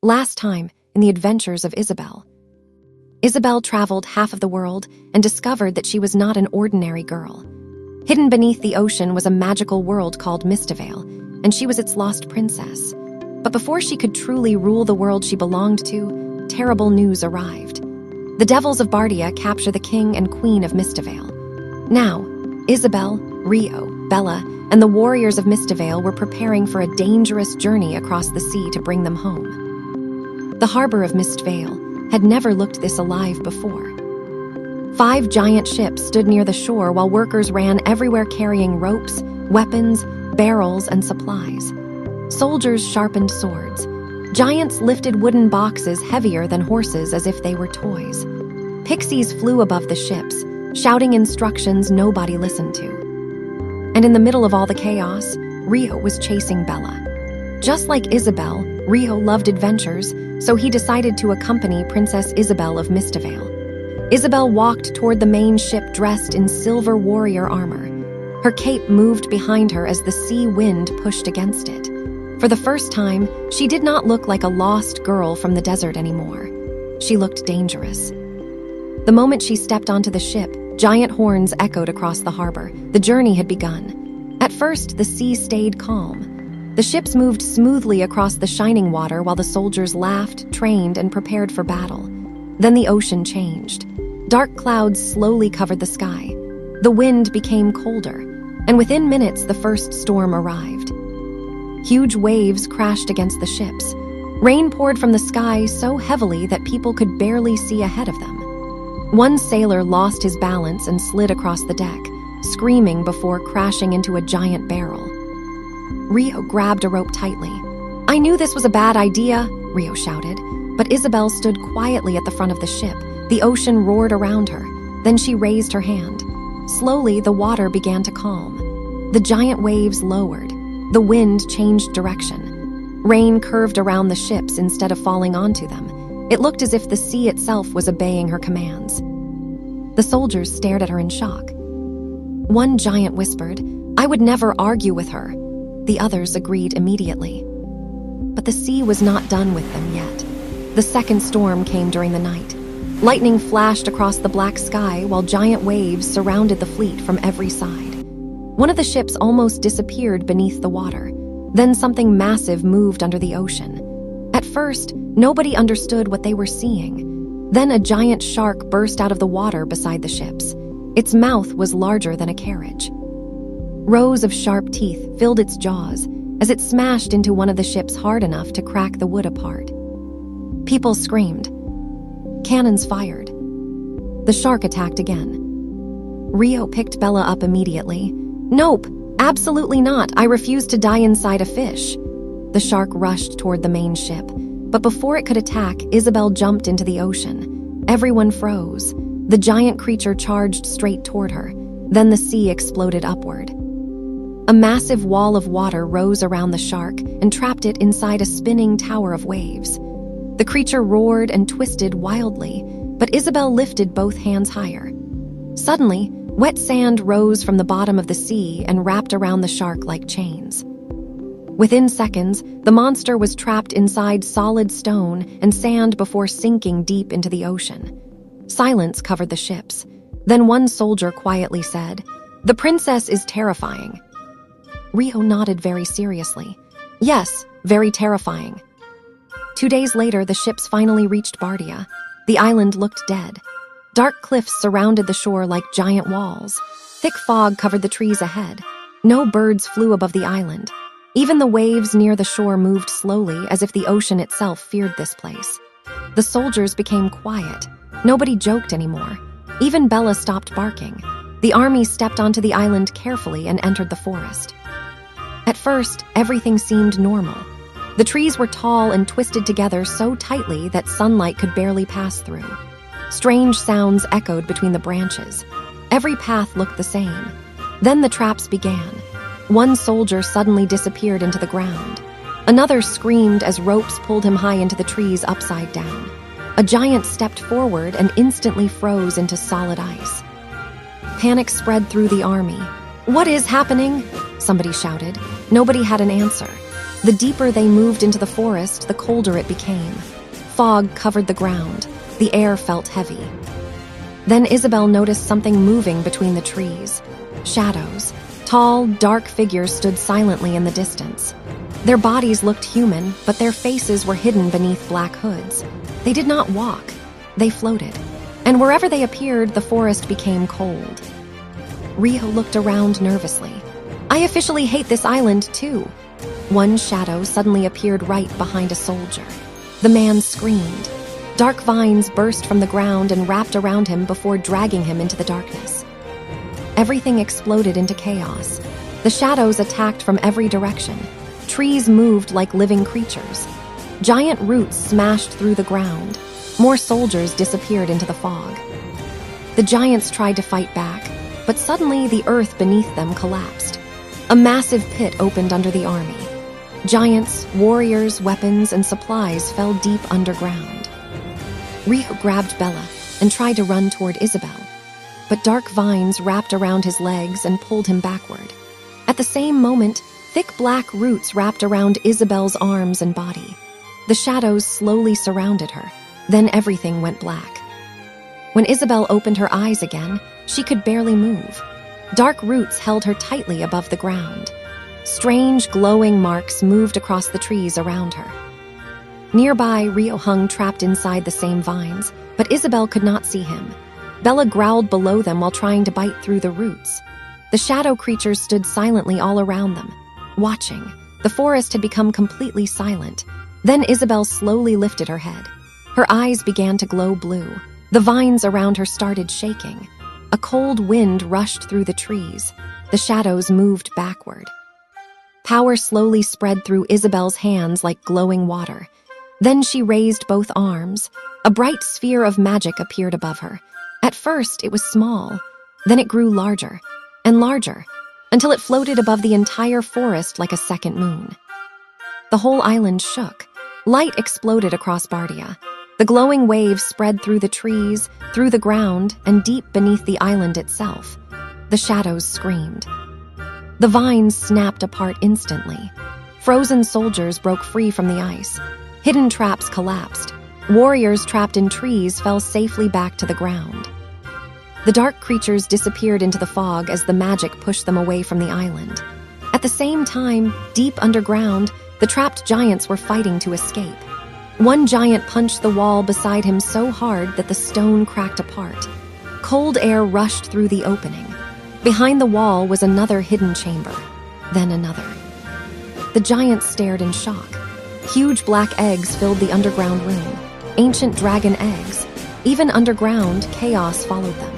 Last time, in the adventures of Isabell. Isabell traveled half of the world and discovered that she was not an ordinary girl. Hidden beneath the ocean was a magical world called Isabell, and she was its lost princess. But before she could truly rule the world she belonged to, terrible news arrived. The devils of Bardia capture the king and queen of Isabell. Now, Isabell, Rio, Bella, and the warriors of Isabell were preparing for a dangerous journey across the sea to bring them home. The harbor of Isabell had never looked this alive before. 5 giant ships stood near the shore while workers ran everywhere carrying ropes, weapons, barrels, and supplies. Soldiers sharpened swords. Giants lifted wooden boxes heavier than horses as if they were toys. Pixies flew above the ships, shouting instructions nobody listened to. And in the middle of all the chaos, Rio was chasing Bella. Just like Isabell, Rio loved adventures, so he decided to accompany Princess Isabell of Isabell. Isabell walked toward the main ship dressed in silver warrior armor. Her cape moved behind her as the sea wind pushed against it. For the first time, she did not look like a lost girl from the desert anymore. She looked dangerous. The moment she stepped onto the ship, giant horns echoed across the harbor. The journey had begun. At first, the sea stayed calm. The ships moved smoothly across the shining water while the soldiers laughed, trained, and prepared for battle. Then the ocean changed. Dark clouds slowly covered the sky. The wind became colder, and within minutes the first storm arrived. Huge waves crashed against the ships. Rain poured from the sky so heavily that people could barely see ahead of them. One sailor lost his balance and slid across the deck, screaming before crashing into a giant barrel. Rio grabbed a rope tightly. "I knew this was a bad idea," Rio shouted, but Isabell stood quietly at the front of the ship. The ocean roared around her. Then she raised her hand. Slowly, the water began to calm. The giant waves lowered. The wind changed direction. Rain curved around the ships instead of falling onto them. It looked as if the sea itself was obeying her commands. The soldiers stared at her in shock. One giant whispered, "I would never argue with her." The others agreed immediately. But the sea was not done with them yet. The second storm came during the night. Lightning flashed across the black sky while giant waves surrounded the fleet from every side. One of the ships almost disappeared beneath the water. Then something massive moved under the ocean. At first, nobody understood what they were seeing. Then a giant shark burst out of the water beside the ships. Its mouth was larger than a carriage. Rows of sharp teeth filled its jaws as it smashed into one of the ships hard enough to crack the wood apart. People screamed. Cannons fired. The shark attacked again. Rio picked Bella up immediately. "Nope, absolutely not. I refuse to die inside a fish." The shark rushed toward the main ship, but before it could attack, Isabell jumped into the ocean. Everyone froze. The giant creature charged straight toward her. Then the sea exploded upward. A massive wall of water rose around the shark and trapped it inside a spinning tower of waves. The creature roared and twisted wildly, but Isabell lifted both hands higher. Suddenly, wet sand rose from the bottom of the sea and wrapped around the shark like chains. Within seconds, the monster was trapped inside solid stone and sand before sinking deep into the ocean. Silence covered the ships. Then one soldier quietly said, "The princess is terrifying." Rio nodded very seriously. "Yes, very terrifying." 2 days later, the ships finally reached Bardia. The island looked dead. Dark cliffs surrounded the shore like giant walls. Thick fog covered the trees ahead. No birds flew above the island. Even the waves near the shore moved slowly as if the ocean itself feared this place. The soldiers became quiet. Nobody joked anymore. Even Bella stopped barking. The army stepped onto the island carefully and entered the forest. At first, everything seemed normal. The trees were tall and twisted together so tightly that sunlight could barely pass through. Strange sounds echoed between the branches. Every path looked the same. Then the traps began. One soldier suddenly disappeared into the ground. Another screamed as ropes pulled him high into the trees upside down. A giant stepped forward and instantly froze into solid ice. Panic spread through the army. "What is happening?" somebody shouted. Nobody had an answer. The deeper they moved into the forest, the colder it became. Fog covered the ground. The air felt heavy. Then Isabell noticed something moving between the trees. Shadows. Tall, dark figures stood silently in the distance. Their bodies looked human, but their faces were hidden beneath black hoods. They did not walk. They floated. And wherever they appeared, the forest became cold. Rio looked around nervously. I officially hate this island, too. One shadow suddenly appeared right behind a soldier. The man screamed. Dark vines burst from the ground and wrapped around him before dragging him into the darkness. Everything exploded into chaos. The shadows attacked from every direction. Trees moved like living creatures. Giant roots smashed through the ground. More soldiers disappeared into the fog. The giants tried to fight back, but suddenly the earth beneath them collapsed. A massive pit opened under the army. Giants, warriors, weapons, and supplies fell deep underground. Rio grabbed Bella and tried to run toward Isabell, but dark vines wrapped around his legs and pulled him backward. At the same moment, thick black roots wrapped around Isabell's arms and body. The shadows slowly surrounded her. Then everything went black. When Isabell opened her eyes again, she could barely move. Dark roots held her tightly above the ground. Strange, glowing marks moved across the trees around her. Nearby, Rio hung trapped inside the same vines, but Isabell could not see him. Bella growled below them while trying to bite through the roots. The shadow creatures stood silently all around them, watching. The forest had become completely silent. Then Isabell slowly lifted her head. Her eyes began to glow blue. The vines around her started shaking. A cold wind rushed through the trees. The shadows moved backward. Power slowly spread through Isabell's hands like glowing water. Then she raised both arms. A bright sphere of magic appeared above her. At first, it was small. Then it grew larger and larger, until it floated above the entire forest like a second moon. The whole island shook. Light exploded across Bardia. The glowing waves spread through the trees, through the ground, and deep beneath the island itself. The shadows screamed. The vines snapped apart instantly. Frozen soldiers broke free from the ice. Hidden traps collapsed. Warriors trapped in trees fell safely back to the ground. The dark creatures disappeared into the fog as the magic pushed them away from the island. At the same time, deep underground, the trapped giants were fighting to escape. One giant punched the wall beside him so hard that the stone cracked apart. Cold air rushed through the opening. Behind the wall was another hidden chamber, then another. The giants stared in shock. Huge black eggs filled the underground room, ancient dragon eggs. Even underground, chaos followed them.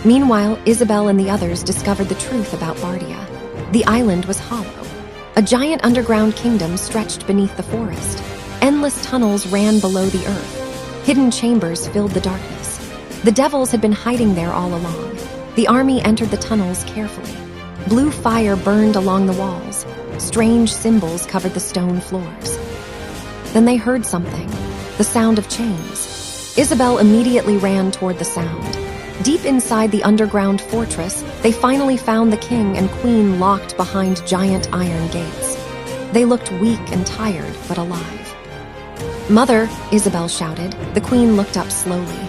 Meanwhile, Isabell and the others discovered the truth about Bardia. The island was hollow. A giant underground kingdom stretched beneath the forest. Endless tunnels ran below the earth. Hidden chambers filled the darkness. The devils had been hiding there all along. The army entered the tunnels carefully. Blue fire burned along the walls. Strange symbols covered the stone floors. Then they heard something, the sound of chains. Isabell immediately ran toward the sound. Deep inside the underground fortress, they finally found the king and queen locked behind giant iron gates. They looked weak and tired, but alive. "Mother," Isabell shouted. The queen looked up slowly.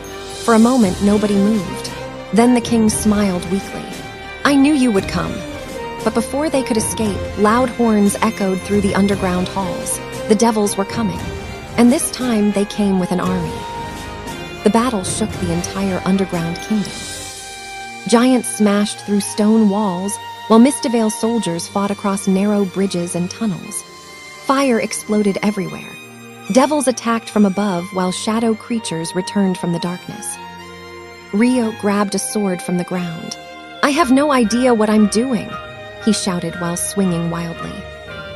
For a moment, nobody moved. Then the king smiled weakly. "I knew you would come." But before they could escape, loud horns echoed through the underground halls. The devils were coming. And this time, they came with an army. The battle shook the entire underground kingdom. Giants smashed through stone walls, while Mistivale soldiers fought across narrow bridges and tunnels. Fire exploded everywhere. Devils attacked from above, while shadow creatures returned from the darkness. Rio grabbed a sword from the ground. "I have no idea what I'm doing," he shouted while swinging wildly.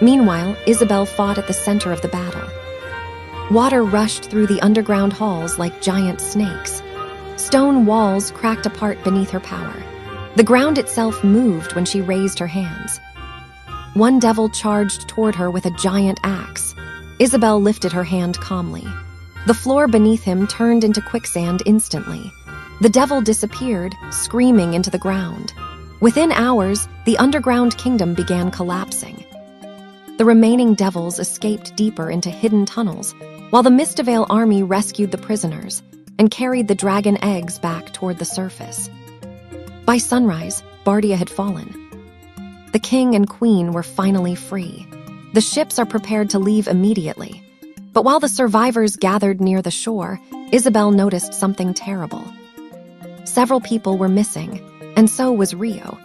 Meanwhile, Isabell fought at the center of the battle. Water rushed through the underground halls like giant snakes. Stone walls cracked apart beneath her power. The ground itself moved when she raised her hands. One devil charged toward her with a giant axe. Isabell lifted her hand calmly. The floor beneath him turned into quicksand instantly. The devil disappeared, screaming into the ground. Within hours, the underground kingdom began collapsing. The remaining devils escaped deeper into hidden tunnels, while the Mistveil army rescued the prisoners and carried the dragon eggs back toward the surface. By sunrise, Bardia had fallen. The king and queen were finally free. The ships are prepared to leave immediately. But while the survivors gathered near the shore, Isabell noticed something terrible. Several people were missing, and so was Rio.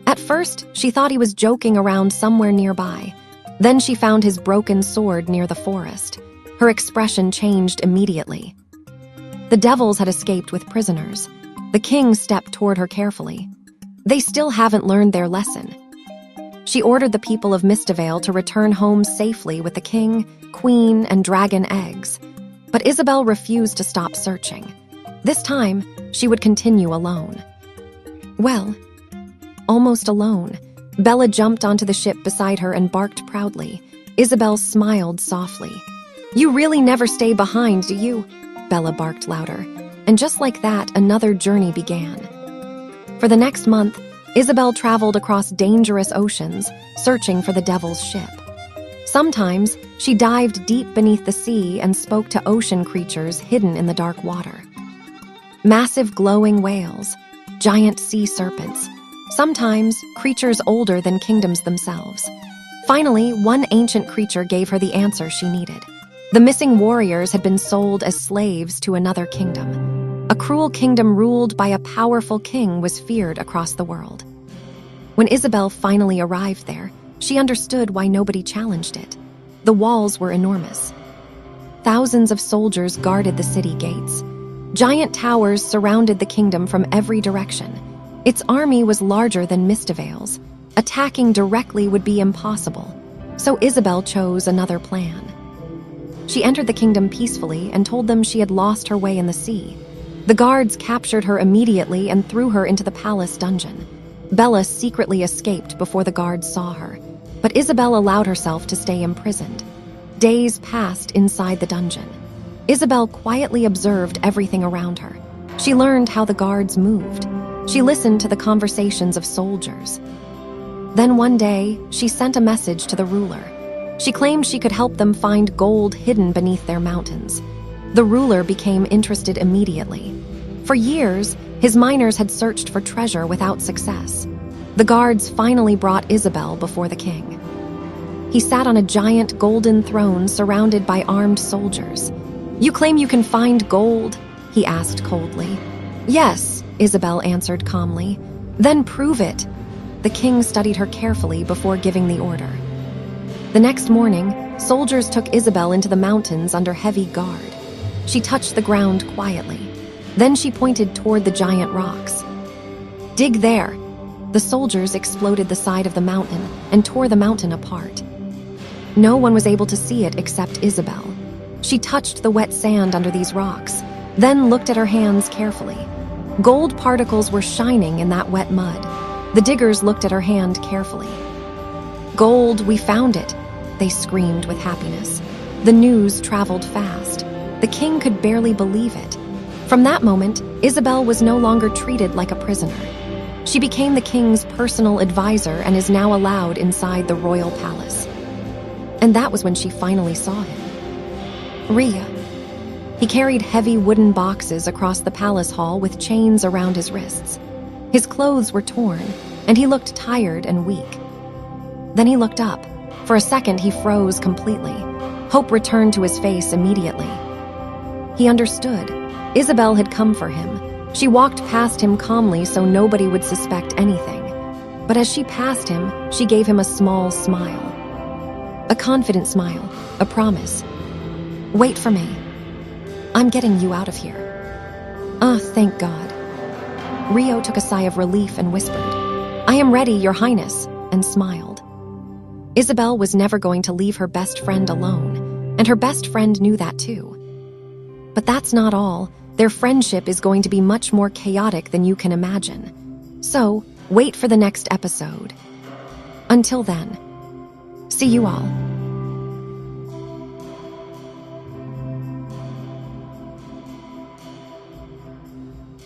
At first, she thought he was joking around somewhere nearby. Then she found his broken sword near the forest. Her expression changed immediately. The devils had escaped with prisoners. The king stepped toward her carefully. They still haven't learned their lesson. She ordered the people of Mistveil to return home safely with the king, queen, and dragon eggs. But Isabell refused to stop searching. This time, she would continue alone. Well, almost alone. Bella jumped onto the ship beside her and barked proudly. Isabell smiled softly. "You really never stay behind, do you?" Bella barked louder. And just like that, another journey began. For the next month, Isabell traveled across dangerous oceans, searching for the devil's ship. Sometimes, she dived deep beneath the sea and spoke to ocean creatures hidden in the dark water. Massive glowing whales, giant sea serpents, sometimes creatures older than kingdoms themselves. Finally, one ancient creature gave her the answer she needed. The missing warriors had been sold as slaves to another kingdom. A cruel kingdom ruled by a powerful king was feared across the world. When Isabell finally arrived there, she understood why nobody challenged it. The walls were enormous. Thousands of soldiers guarded the city gates. Giant towers surrounded the kingdom from every direction. Its army was larger than Mistveil's. Attacking directly would be impossible, so Isabell chose another plan. She entered the kingdom peacefully and told them she had lost her way in the sea. The guards captured her immediately and threw her into the palace dungeon. Bella secretly escaped before the guards saw her, but Isabell allowed herself to stay imprisoned. Days passed inside the dungeon. Isabell quietly observed everything around her. She learned how the guards moved. She listened to the conversations of soldiers. Then one day, she sent a message to the ruler. She claimed she could help them find gold hidden beneath their mountains. The ruler became interested immediately. For years, his miners had searched for treasure without success. The guards finally brought Isabell before the king. He sat on a giant golden throne surrounded by armed soldiers. "You claim you can find gold?" he asked coldly. "Yes," Isabell answered calmly. "Then prove it." The king studied her carefully before giving the order. The next morning, soldiers took Isabell into the mountains under heavy guard. She touched the ground quietly. Then she pointed toward the giant rocks. "Dig there." The soldiers exploded the side of the mountain and tore the mountain apart. No one was able to see it except Isabell. She touched the wet sand under these rocks, then looked at her hands carefully. Gold particles were shining in that wet mud. The diggers looked at her hand carefully. "Gold, we found it," they screamed with happiness. The news traveled fast. The king could barely believe it. From that moment, Isabell was no longer treated like a prisoner. She became the king's personal advisor and is now allowed inside the royal palace. And that was when she finally saw him. Ria. He carried heavy wooden boxes across the palace hall with chains around his wrists. His clothes were torn, and he looked tired and weak. Then he looked up. For a second, he froze completely. Hope returned to his face immediately. He understood. Isabell had come for him. She walked past him calmly so nobody would suspect anything. But as she passed him, she gave him a small smile. A confident smile, a promise. "Wait for me. I'm getting you out of here." Thank God. Rio took a sigh of relief and whispered, "I am ready, Your Highness," and smiled. Isabell was never going to leave her best friend alone, and her best friend knew that too. But that's not all. Their friendship is going to be much more chaotic than you can imagine. So, wait for the next episode. Until then, see you all.